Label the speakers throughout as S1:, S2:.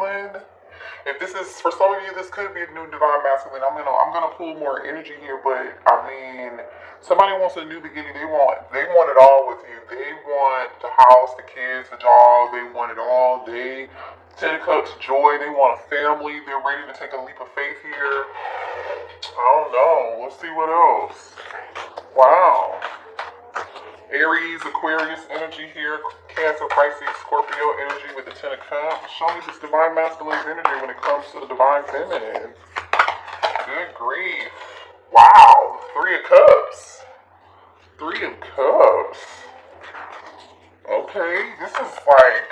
S1: Masculine. If this is, for some of you, this could be a new Divine Masculine. I'm gonna pull more energy here, but I mean, somebody wants a new beginning. They want it all with you. They want the house, the kids, the job. They want it all. They, Ten of Cups, joy. They want a family. They're ready to take a leap of faith here. I don't know. Let's see what else. Wow. Aries, Aquarius energy here, Cancer, Pisces, Scorpio energy with the Ten of Cups. Show me this Divine Masculine's energy when it comes to the Divine Feminine. Good grief. Wow. Three of Cups. Three of Cups. Okay, this is like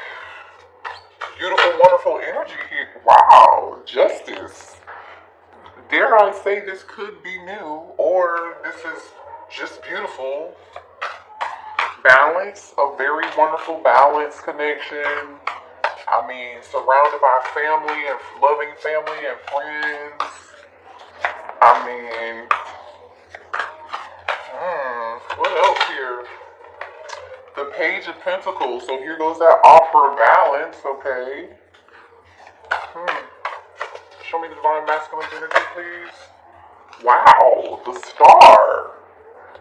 S1: beautiful, wonderful energy here. Wow. Justice. Dare I say this could be new, or this is just beautiful. Balance, a very wonderful balance connection. I mean, surrounded by family and loving family and friends. I mean, what else here? The Page of Pentacles. So here goes that offer of balance, okay. Show me the Divine Masculine energy, please. Wow, the Star.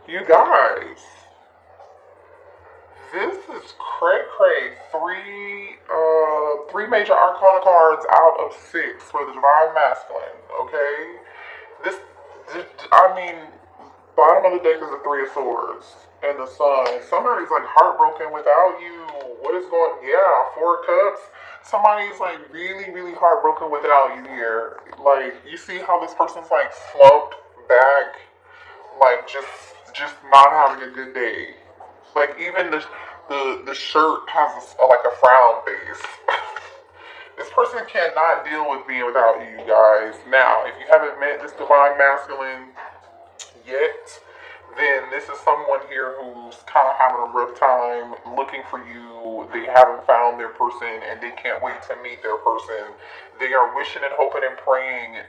S1: You guys. This is cray-cray. Three major arcana cards out of 6 for the Divine Masculine, okay? I mean, bottom of the deck is the Three of Swords and the Sun. Somebody's like heartbroken without you. What is going, yeah, Four of Cups. Somebody's like really, really heartbroken without you here. Like, you see how this person's like slumped back, like just not having a good day. Like, even the shirt has like a frown face. This person cannot deal with being without you guys. Now, if you haven't met this Divine Masculine yet, then this is someone here who's kind of having a rough time looking for you. They haven't found their person, and they can't wait to meet their person. They are wishing and hoping and praying.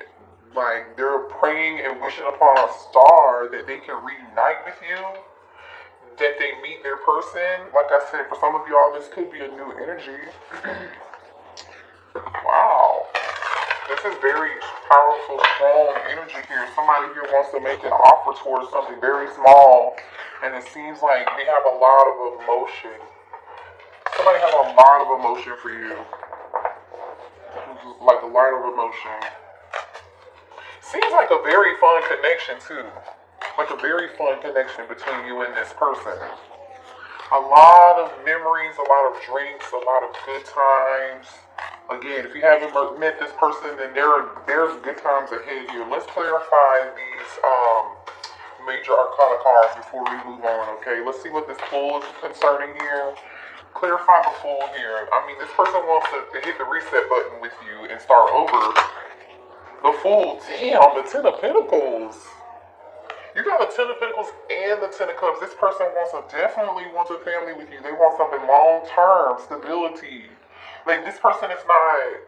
S1: Like, they're praying and wishing upon a star that they can reunite with you, that they meet their person. Like I said, for some of y'all, this could be a new energy. Wow. This is very powerful, strong energy here. Somebody here wants to make an offer towards something very small, and it seems like they have a lot of emotion. Somebody has a lot of emotion for you. Like a lot of emotion. Seems like a very fun connection too. Like a very fun connection between you and this person. A lot of memories, a lot of drinks, a lot of good times. Again, if you haven't met this person, then there's good times ahead here. Let's clarify these major arcana cards before we move on, okay? Let's see what this Fool is concerning here. Clarify the Fool here. I mean, this person wants to hit the reset button with you and start over. The Fool, damn, the Ten of Pentacles. You got the Ten of Pentacles and the Ten of Cups. This person definitely wants a family with you. They want something long-term, stability. Like, this person is not,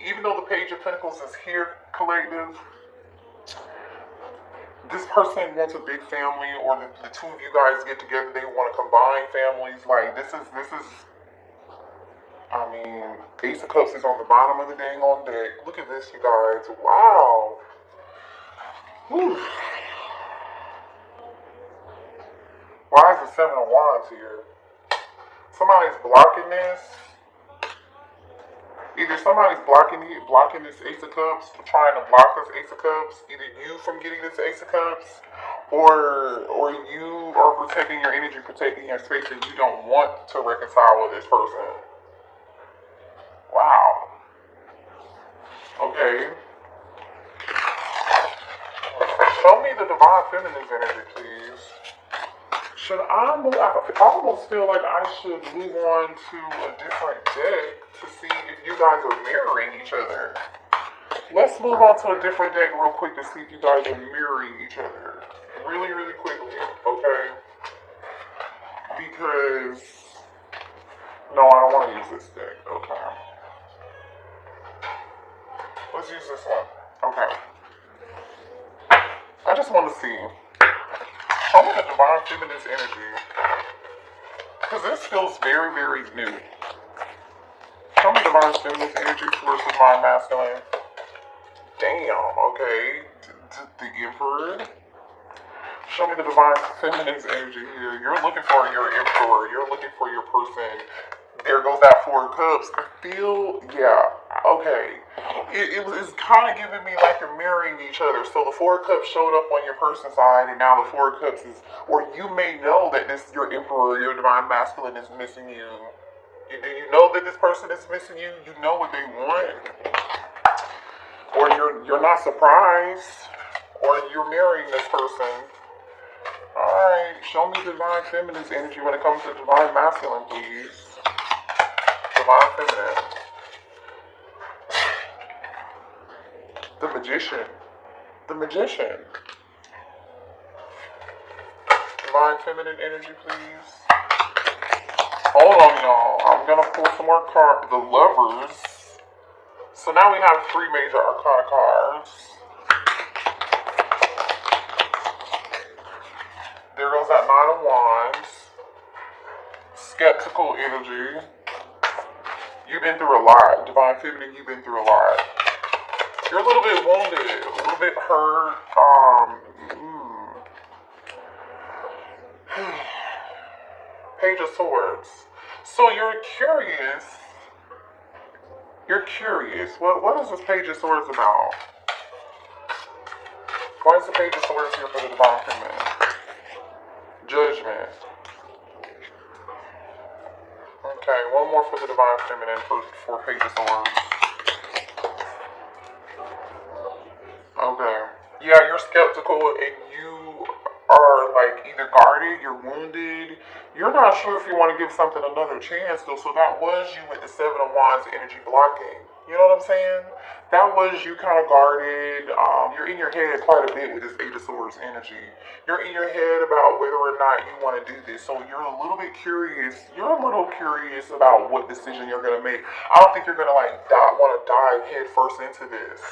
S1: even though the Page of Pentacles is here, collective, this person wants a big family, or the two of you guys get together, they want to combine families. Like, this is, I mean, Ace of Cups is on the bottom of the dang on deck. Look at this, you guys. Wow. Whew. Why is the Seven of Wands here? Somebody's blocking this. Either somebody's blocking this Ace of Cups, trying to block this Ace of Cups. Either you from getting this Ace of Cups, or you are protecting your energy, protecting your space, and you don't want to reconcile with this person. Wow. Okay. Show me the Divine Feminine's energy, please. Should I move? I almost feel like I should move on to a different deck to see if you guys are mirroring each other. Let's move on to a different deck real quick to see if you guys are mirroring each other. Really, really quickly, okay? Because, no, I don't want to use this deck, okay? Let's use this one, okay? I just want to see. Show me the Divine Feminine's energy. Because this feels very, very new. Show me me divine feminine energy towards the divine masculine. Damn, okay. The Emperor. Show me the divine feminine's energy here. You're looking for your emperor. You're looking for your person. There goes that Four of Cups. I feel, yeah, okay. It's kind of giving me like you're mirroring each other. So the Four of Cups showed up on your person's side, and now the Four of Cups is, or you may know that this your emperor, your divine masculine is missing you. Do you know that this person is missing you? You know what they want, or you're not surprised, or you're marrying this person. Alright, show me divine feminine's energy when it comes to divine masculine, please. Divine feminine. The magician. The magician. Divine feminine energy, please. Hold on, y'all. I'm gonna pull some more cards. The Lovers. So now we have 3 major arcana cards. There goes that 9 of Wands. Skeptical energy. You've been through a lot. Divine feminine, you've been through a lot. You're a little bit wounded, a little bit hurt. Page of Swords. So you're curious. You're curious. What is this Page of Swords about? Why is the Page of Swords here for the divine feminine? Judgment. Okay, one more for the divine feminine for Page of Swords. Okay. Yeah, you're skeptical and you are like either guarded, you're wounded. You're not sure if you want to give something another chance though, so that was you with the 7 of Wands energy blocking. You know what I'm saying? That was you kind of guarded. You're in your head quite a bit with this 8 of Swords energy. You're in your head about whether or not you want to do this. So you're a little bit curious. You're a little curious about what decision you're going to make. I don't think you're going to like want to dive head first into this.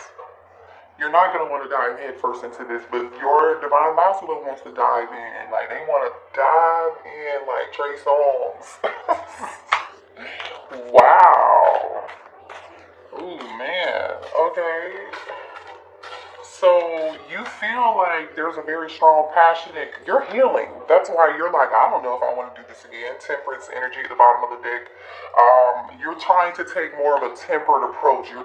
S1: You're not going to want to dive head first into this, but your divine masculine wants to dive in. Like, they want to dive in like Trey Songz. Wow. Ooh, man. Okay. So you feel like there's a very strong, passionate, you're healing. That's why you're like, I don't know if I want to do this again. Temperance energy at the bottom of the deck. You're trying to take more of a tempered approach. You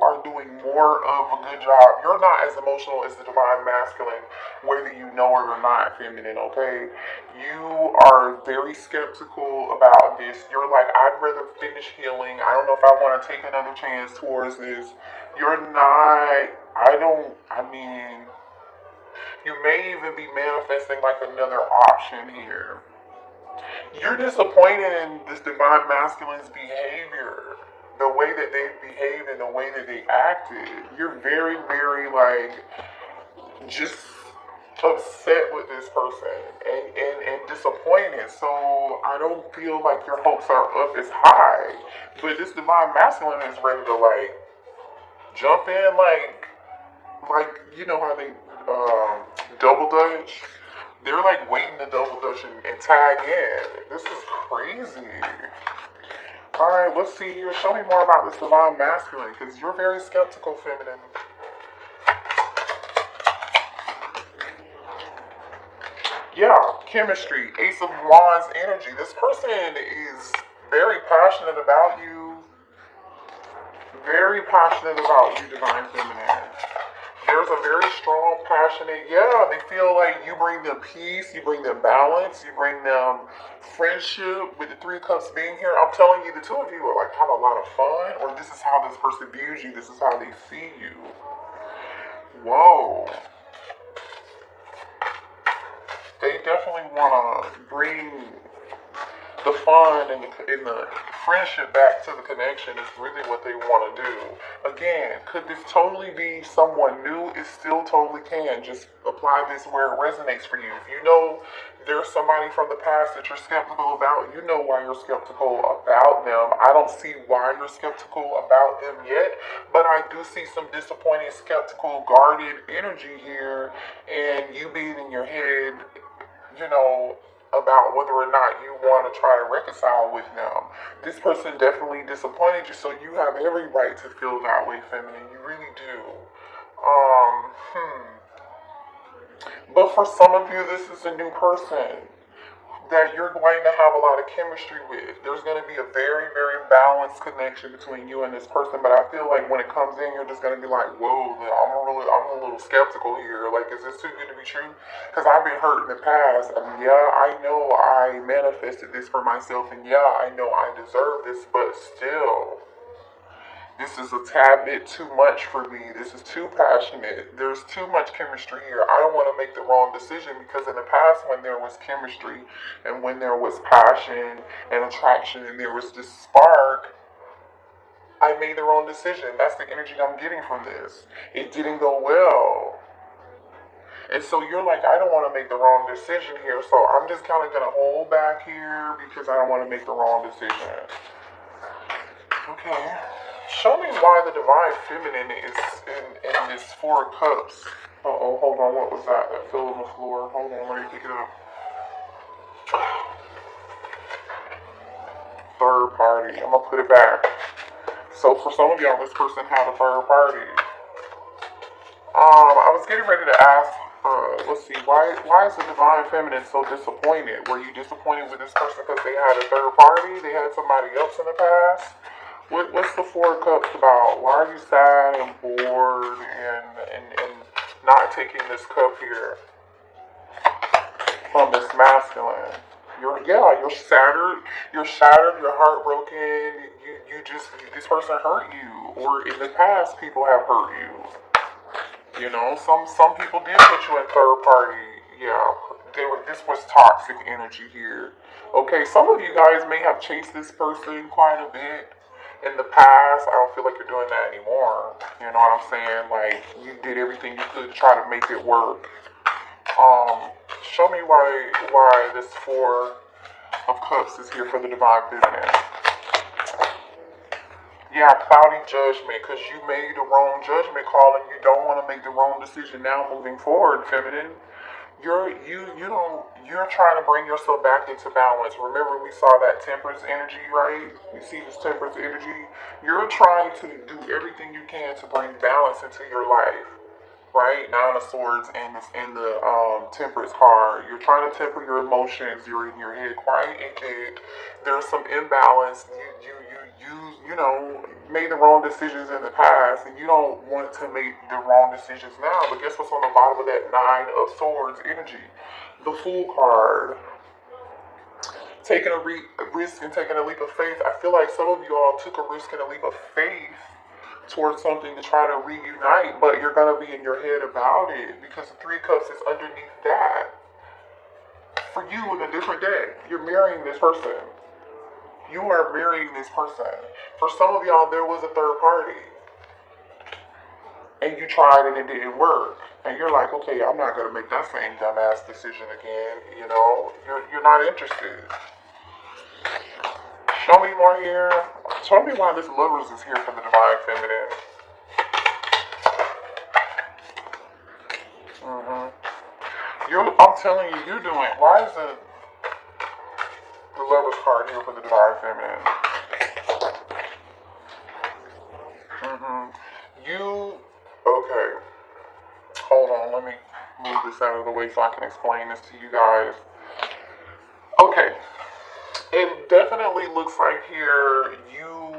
S1: are doing more of a good job. You're not as emotional as the divine masculine, whether you know it or not, feminine, okay? You are very skeptical about this. You're like, I'd rather finish healing. I don't know if I want to take another chance towards this. You're not, you may even be manifesting like another option here. You're disappointed in this divine masculine's behavior. The way that they behaved and the way that they acted. You're very, very like, just upset with this person and disappointed. So I don't feel like your hopes are up as high. But this divine masculine is ready to like, jump in like you know how they double dutch? They're like waiting to double dutch and tag in. This is crazy. Alright, let's see here. Show me more about this divine masculine, because you're very skeptical, feminine. Yeah, chemistry, Ace of Wands energy. This person is very passionate about you. Very passionate about you, divine feminine. There's a very strong, passionate, they feel like you bring them peace, you bring them balance, you bring them friendship. With the 3 cups being here, I'm telling you, the 2 of you are like have a lot of fun, or this is how this person views you, this is how they see you. Whoa. They definitely want to bring the fun and the friendship back to the connection is really what they want to do. Again, could this totally be someone new? It still totally can. Just apply this where it resonates for you. If you know there's somebody from the past that you're skeptical about, you know why you're skeptical about them. I don't see why you're skeptical about them yet, but I do see some disappointed, skeptical, guarded energy here, and you being in your head, you know, about whether or not you want to try to reconcile with them. This person definitely disappointed you, so you have every right to feel that way, feminine. You really do. But for some of you, this is a new person that you're going to have a lot of chemistry with. There's going to be a very, very balanced connection between you and this person, but I feel like when it comes in, you're just going to be like, whoa, I'm a little skeptical here. Like, is this too good to be true? Because I've been hurt in the past, and yeah, I know I manifested this for myself, and yeah, I know I deserve this, but still, this is a tad bit too much for me. This is too passionate. There's too much chemistry here. I don't want to make the wrong decision, because in the past, when there was chemistry and when there was passion and attraction and there was this spark, I made the wrong decision. That's the energy I'm getting from this. It didn't go well. And so you're like, I don't want to make the wrong decision here, so I'm just kind of going to hold back here because I don't want to make the wrong decision. Okay. Show me why the divine feminine is in this Four of Cups. Uh-oh, hold on, what was that? That fell on the floor. Hold on, let me pick it up. Third party. I'm gonna put it back. So for some of y'all, this person had a third party. I was getting ready to ask, let's see, why is the divine feminine so disappointed? Were you disappointed with this person because they had a third party? They had somebody else in the past? What's the Four of Cups about? Why are you sad and bored and not taking this cup here from this masculine? You're shattered, you're heartbroken, this person hurt you, or in the past people have hurt you. You know, some people did put you in third party. Yeah, this was toxic energy here. Okay, some of you guys may have chased this person quite a bit in the past. I don't feel like you're doing that anymore. You know what I'm saying? Like, you did everything you could to try to make it work. Show me why this Four of Cups is here for the divine feminine. Yeah, cloudy judgment, because you made the wrong judgment call and you don't want to make the wrong decision now moving forward, feminine. You're trying to bring yourself back into balance. Remember, we saw that temperance energy, right? You see this temperance energy. You're trying to do everything you can to bring balance into your life, right? Nine of Swords and the temperance card. You're trying to temper your emotions. You're in your head quiet and dead. There's some imbalance. You know, made the wrong decisions in the past, and you don't want to make the wrong decisions now. But guess what's on the bottom of that Nine of Swords energy? The Fool card. Taking a risk and taking a leap of faith. I feel like some of you all took a risk and a leap of faith towards something to try to reunite, but you're going to be in your head about it because the Three of Cups is underneath that. For you, in a different day, you're marrying this person. You are marrying this person. For some of y'all, there was a third party. And you tried and it didn't work. And you're like, okay, I'm not going to make that same dumbass decision again. You know, you're not interested. Show me more here. Show me why this Lovers is here for the divine feminine. I'm telling you, you're doing. Why is the Lovers card here for the divine feminine? Okay. Hold on, let me move this out of the way so I can explain this to you guys. Okay. It definitely looks like here you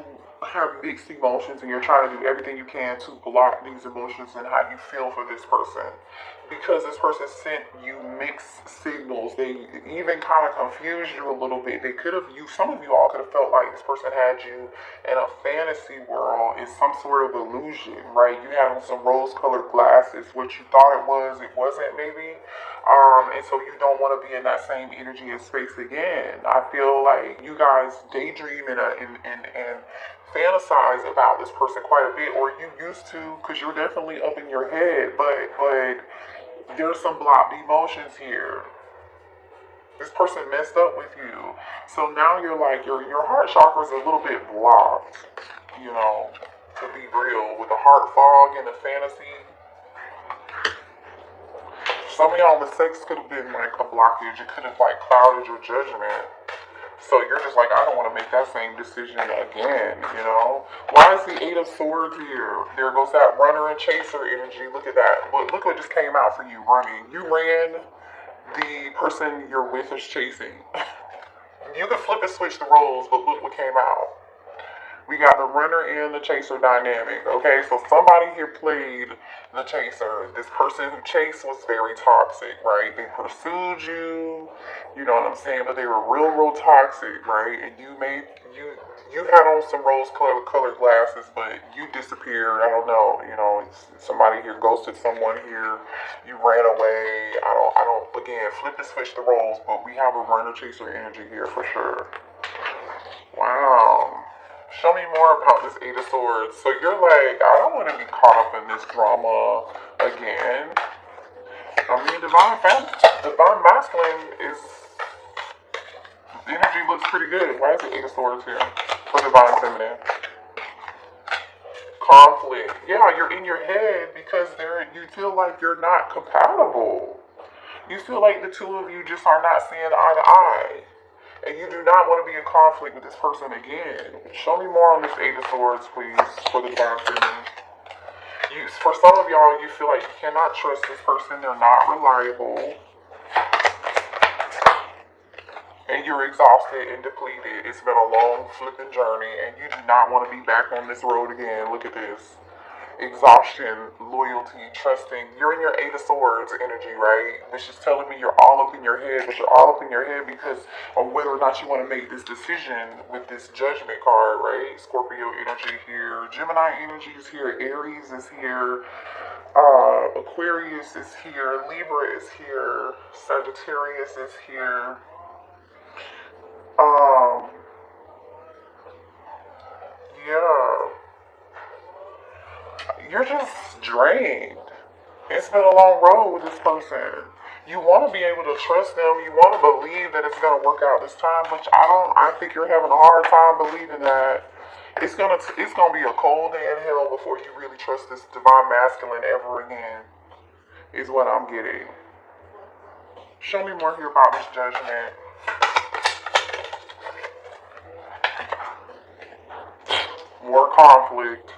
S1: have mixed emotions and you're trying to do everything you can to block these emotions and how you feel for this person. Because this person sent you mixed signals. They even kind of confused you a little bit. Some of you all could have felt like this person had you in a fantasy world, in some sort of illusion, right? You had on some rose-colored glasses. What you thought it wasn't maybe. And so you don't want to be in that same energy and space again. I feel like you guys daydream and fantasize about this person quite a bit, or you used to, because you're definitely up in your head, but there's some blocked emotions here. This person messed up with you. So now you're like, your heart chakra is a little bit blocked, you know, to be real, with the heart fog and the fantasy. some of y'all, the sex could have been like a blockage. It could have like clouded your judgment. So you're just like, I don't want to make that same decision again, you know? Why is the Eight of Swords here? There goes that runner and chaser energy. Look at that. Look what just came out for you, running. You ran, the person you're with is chasing. You could flip and switch the roles, but look what came out. We got the runner and the chaser dynamic, okay? So somebody here played the chaser. This person who chased was very toxic, right? They pursued you, you know what I'm saying? But they were real toxic, right? And you had on some rose-colored glasses, but you disappeared. I don't know, you know, somebody here ghosted someone here. You ran away. I don't, again, flip and switch the roles, but we have a runner-chaser energy here for sure. Wow. Show me more about this Eight of Swords. So you're like, I don't want to be caught up in this drama again. I mean, divine masculine is, the energy looks pretty good. Why is the Eight of Swords here for divine feminine? Conflict. Yeah, you're in your head because you feel like you're not compatible. You feel like the two of you just are not seeing eye to eye. And you do not want to be in conflict with this person again. Show me more on this Eight of Swords, please, for the divine feminine. For some of y'all, you feel like you cannot trust this person. They're not reliable. And you're exhausted and depleted. It's been a long flipping journey, and you do not want to be back on this road again. Look at this. Exhaustion, loyalty, trusting. You're in your Eight of Swords energy, right? Which is telling me you're all up in your head, but you're all up in your head because of whether or not you want to make this decision with this Judgment card, right? Scorpio energy here, Gemini energy is here, Aries is here, Aquarius is here, Libra is here, Sagittarius is here. Yeah. You're just drained. It's been a long road with this person. You want to be able to trust them. You want to believe that it's going to work out this time, but I think you're having a hard time believing that it's gonna be a cold day in hell before you really trust this divine masculine ever again, is what I'm getting. Show me more here about this Judgment. More conflict.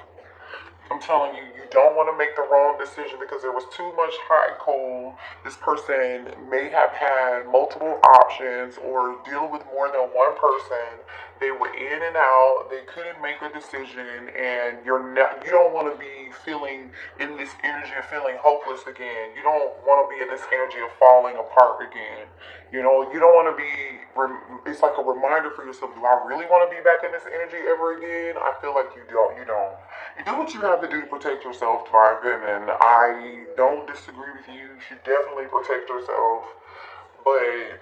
S1: I'm telling you, you don't want to make the wrong decision because there was too much hot and cold. This person may have had multiple options or deal with more than one person. They were in and out. They couldn't make a decision, and you don't want to be feeling in this energy of feeling hopeless again. You don't want to be in this energy of falling apart again. You know, you don't want to be, it's like a reminder for yourself, do I really want to be back in this energy ever again? I feel like you don't. You do what you have to do to protect yourself, divine feminine. I don't disagree with you. You should definitely protect yourself. But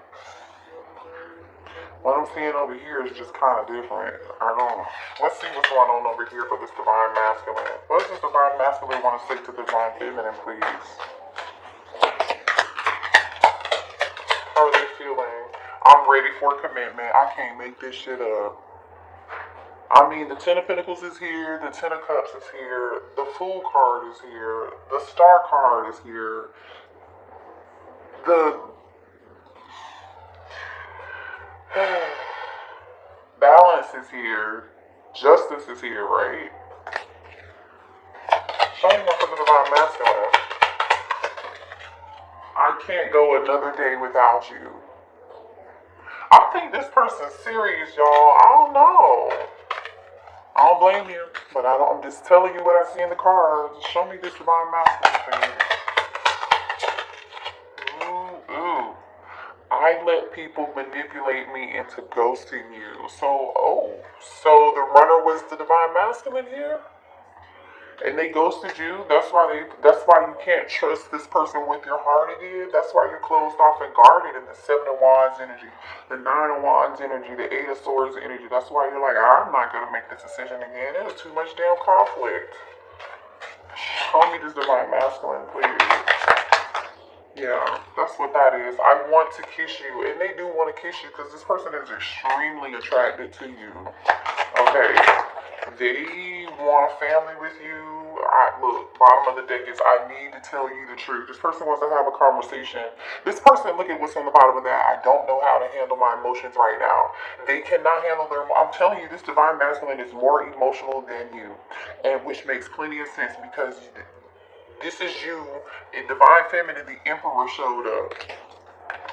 S1: what I'm seeing over here is just kind of different. I don't know. Let's see what's going on over here for this divine masculine. What does this divine masculine want to say to divine feminine, please? How are they feeling? I'm ready for commitment. I can't make this shit up. I mean, the Ten of Pentacles is here, the Ten of Cups is here, the Fool card is here, the Star card is here, the Balance is here, Justice is here, right? Show me more for the divine masculine. I can't go another day without you. I think this person's serious, y'all. I don't know. I don't blame you, but I'm just telling you what I see in the cards. Show me this divine masculine, please. Ooh. I let people manipulate me into ghosting you. So the runner was the divine masculine here? And they ghosted you. That's why you can't trust this person with your heart again. That's why you're closed off and guarded in the Seven of Wands energy, the Nine of Wands energy, the Eight of Swords energy. That's why you're like, I'm not gonna make this decision again. There's too much damn conflict. Show me this divine masculine, please. Yeah, that's what that is. I want to kiss you, and they do want to kiss you because this person is extremely attracted to you. Okay, they want a family with you. Look, bottom of the deck is I need to tell you the truth. This person wants to have a conversation. This person, look at what's on the bottom of that. I don't know how to handle my emotions right now. They cannot handle their. I'm telling you, this divine masculine is more emotional than you, and which makes plenty of sense because this is you in divine feminine. The emperor showed up.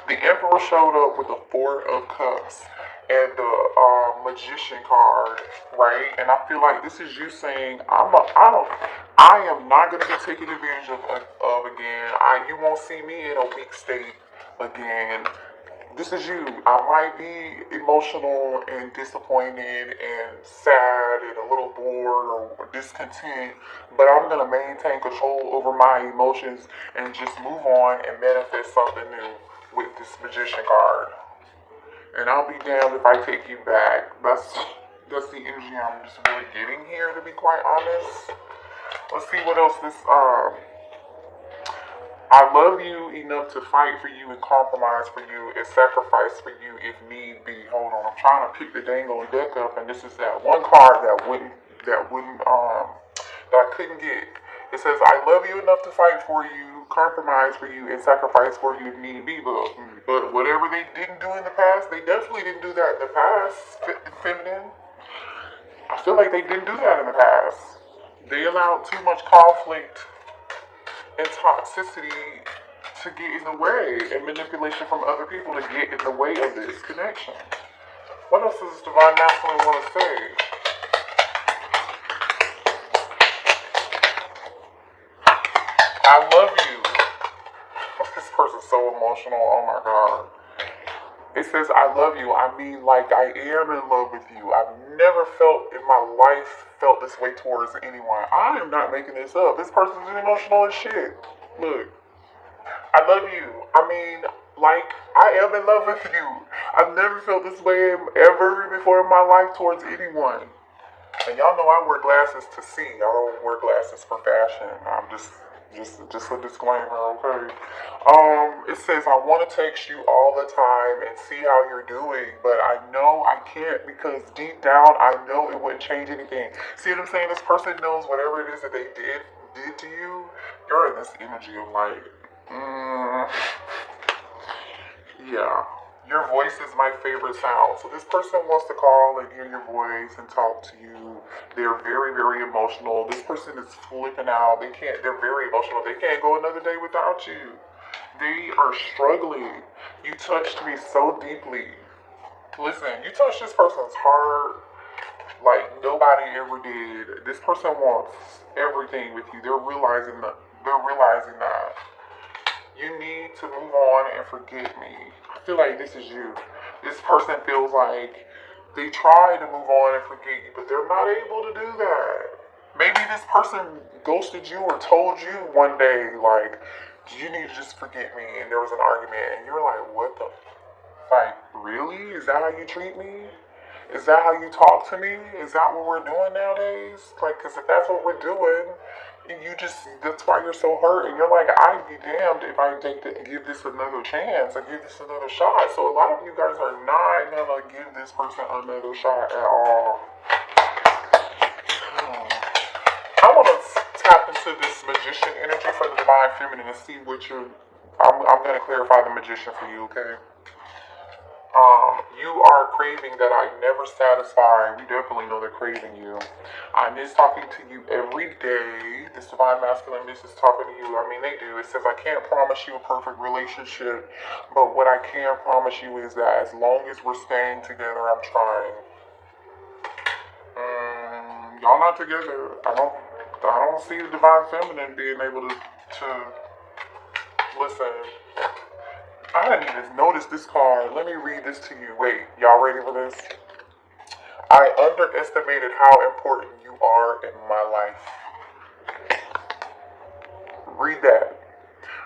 S1: The emperor showed up with the Four of Cups and the magician card, right? And I feel like this is you saying, I am not going to be taken advantage of again. You won't see me in a weak state again. This is you. I might be emotional and disappointed and sad and a little bored or discontent, but I'm going to maintain control over my emotions and just move on and manifest something new with this magician card. And I'll be damned if I take you back. That's the energy I'm just really getting here, to be quite honest. Let's see what else this I love you enough to fight for you and compromise for you and sacrifice for you if need be. Hold on, I'm trying to pick the dang old deck up, and this is that one card that I couldn't get. It says, I love you enough to fight for you, compromise for you, and sacrifice for you if need be. But whatever they didn't do in the past, they definitely didn't do that in the past, feminine. I feel like they didn't do that in the past. They allowed too much conflict and toxicity to get in the way, and manipulation from other people to get in the way of this connection. What else does this divine masculine want to say? I love you. This person's so emotional. Oh my god. It says, I love you. I mean, like, I am in love with you. I've never felt in my life felt this way towards anyone. I am not making this up. This person's emotional as shit. Look, I love you. I mean, like, I am in love with you. I've never felt this way ever before in my life towards anyone. And y'all know I wear glasses to see. I don't wear glasses for fashion. I'm just a disclaimer, okay? It says, I want to text you all the time and see how you're doing, but I know I can't because deep down, I know it wouldn't change anything. See what I'm saying? This person knows whatever it is that they did to you, you're in this energy of like, yeah. Your voice is my favorite sound. So this person wants to call and hear your voice and talk to you. They're very, very emotional. This person is flipping out. They're very emotional. They can't go another day without you. They are struggling. You touched me so deeply. Listen, you touched this person's heart like nobody ever did. This person wants everything with you. They're realizing that. You need to move on and forget me. I feel like this is you. This person feels like they try to move on and forget you, but they're not able to do that. Maybe this person ghosted you or told you one day, like, you need to just forget me, and there was an argument, and you're like, what the? Like, really? Is that how you treat me? Is that how you talk to me? Is that what we're doing nowadays? Like, because if that's what we're doing, that's why you're so hurt. And you're like, I'd be damned if I give this another chance or give this another shot. So a lot of you guys are not going to give this person another shot at all. I want to tap into this magician energy for the divine feminine and see what I'm going to clarify the magician for you, okay? You are craving that I never satisfy. We definitely know they're craving you. I miss talking to you every day. This divine masculine misses talking to you. I mean, they do. It says, I can't promise you a perfect relationship, but what I can promise you is that as long as we're staying together, I'm trying. Y'all not together. I don't see the divine feminine being able to listen. I didn't even notice this card. Let me read this to you. Wait, y'all ready for this? I underestimated how important you are in my life. Read that.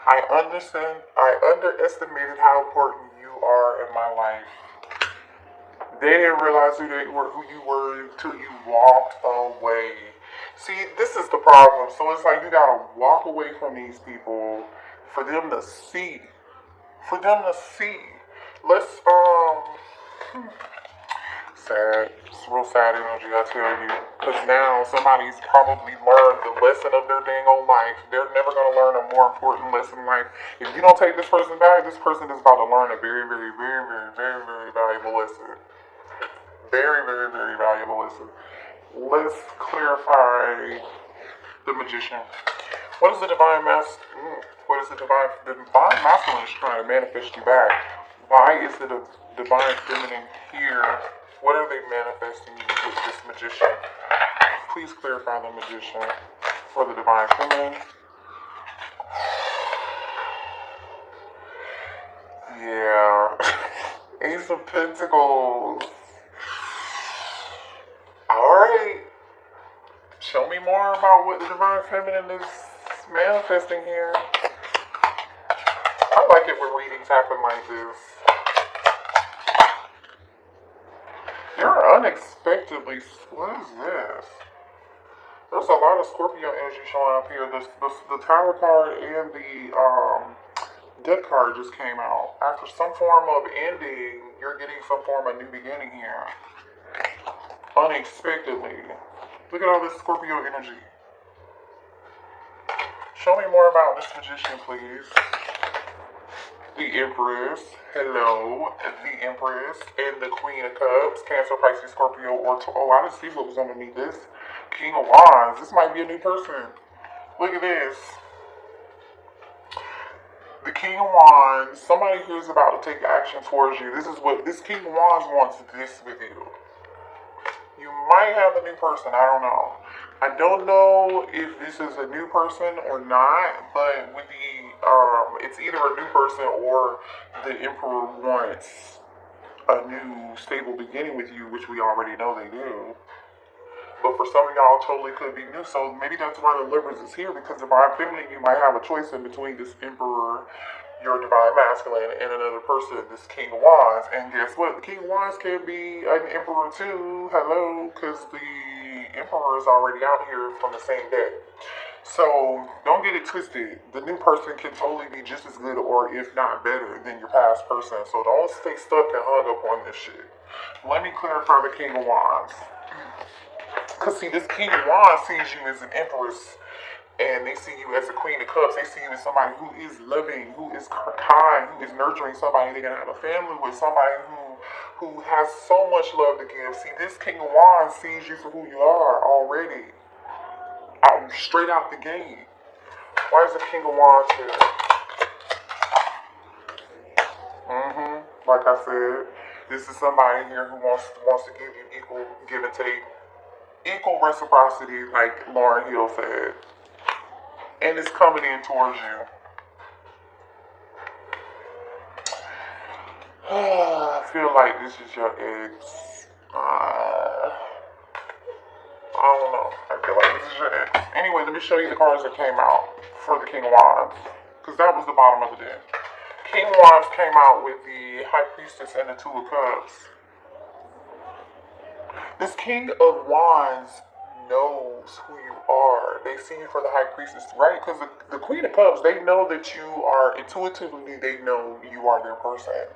S1: I underestimated how important you are in my life. They didn't realize who you were until you walked away. See, this is the problem. So it's like you gotta walk away from these people for them to see. For them to see. Let's, sad. It's real sad energy, I tell you. Because now somebody's probably learned the lesson of their dang old life. They're never going to learn a more important lesson in life. If you don't take this person back, this person is about to learn a very, very, very, very, very, very valuable lesson. Very, very, very valuable lesson. Let's clarify the magician. What is the divine what is the divine masculine is trying to manifest you back? Why is the divine feminine here? What are they manifesting you with this magician? Please clarify the magician for the divine feminine. Yeah. Ace of Pentacles. Alright. Show me more about what the divine feminine is manifesting here. I like it when readings happen like this. You're unexpectedly... What is this? There's a lot of Scorpio energy showing up here. The Tower card and the Death card just came out. After some form of ending, you're getting some form of new beginning here. Unexpectedly. Look at all this Scorpio energy. Show me more about this magician, please. The Empress. Hello. The Empress and the Queen of Cups. Cancer, Pisces, Scorpio, or... Oh, I didn't see what was underneath this. King of Wands. This might be a new person. Look at this. The King of Wands. Somebody here is about to take action towards you. This is what... This King of Wands wants this with you. You might have a new person. I don't know. I don't know if this is a new person or not, but with the it's either a new person or the Emperor wants a new stable beginning with you, which we already know they do. But for some of y'all, totally could be new. So maybe that's why the Deliverance is here, because divine feminine, you might have a choice in between this Emperor, your divine masculine, and another person, this King of Wands. And guess what? The King of Wands can be an Emperor too. Hello, because the Emperor is already out here from the same deck. So don't get it twisted. The new person can totally be just as good, or if not better, than your past person. So don't stay stuck and hung up on this shit. Let me clarify the King of Wands. Because see, this King of Wands sees you as an Empress, and they see you as a Queen of Cups. They see you as somebody who is loving, who is kind, who is nurturing somebody they're going to have a family with, somebody who has so much love to give. See, this King of Wands sees you for who you are already. Straight out the gate. Why is the King of Wands here? Like I said, this is somebody here who wants to give you equal give and take. Equal reciprocity, like Lauryn Hill said. And it's coming in towards you. I feel like this is your ex. I don't know. I feel like this is your ex. Anyway, let me show you the cards that came out for the King of Wands. Because that was the bottom of the deck. King of Wands came out with the High Priestess and the Two of Cups. This King of Wands knows who you are. They see you for the High Priestess, right? Because the Queen of Cups, they know that you are, intuitively, they know you are their person.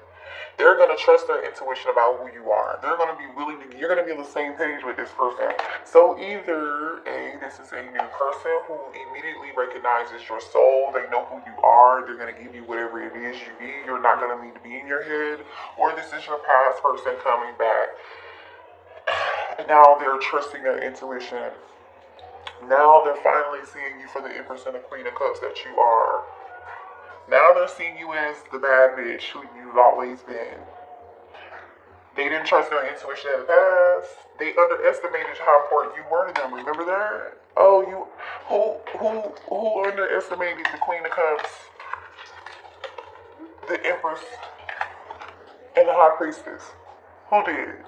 S1: They're going to trust their intuition about who you are. They're going to be willing to, you're going to be on the same page with this person. So either A, this is a new person who immediately recognizes your soul. They know who you are. They're going to give you whatever it is you need. You're not going to need to be in your head. Or this is your past person coming back. And now they're trusting their intuition. Now they're finally seeing you for the Empress and the Queen of Cups that you are. Now they're seeing you as the bad bitch who you've always been. They didn't trust their intuition in the past. They underestimated how important you were to them. Remember that? Oh, you who underestimated the Queen of Cups, the Empress, and the High Priestess? Who did?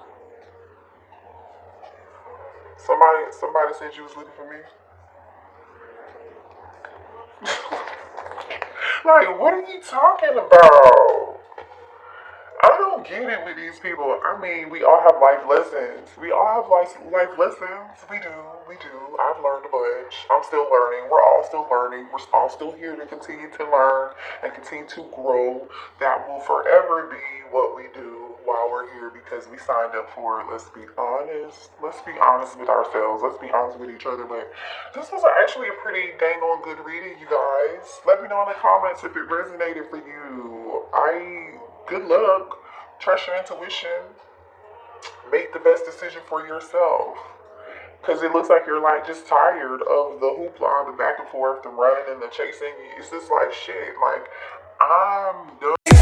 S1: Somebody said you was looking for me. Like, what are you talking about? I don't get it with these people. I mean, we all have life lessons. We all have life lessons. We do. I've learned a bunch. I'm still learning. We're all still learning. We're all still here to continue to learn and continue to grow. That will forever be what we do while we're here because we signed up for it. Let's be honest. Let's be honest with ourselves. Let's be honest with each other. But this was actually a pretty dang on good reading, you guys. Let me know in the comments if it resonated for you. Good luck. Trust your intuition. Make the best decision for yourself. Because it looks like you're like just tired of the hoopla, the back and forth, the running and the chasing. It's just like shit. Like, I'm done.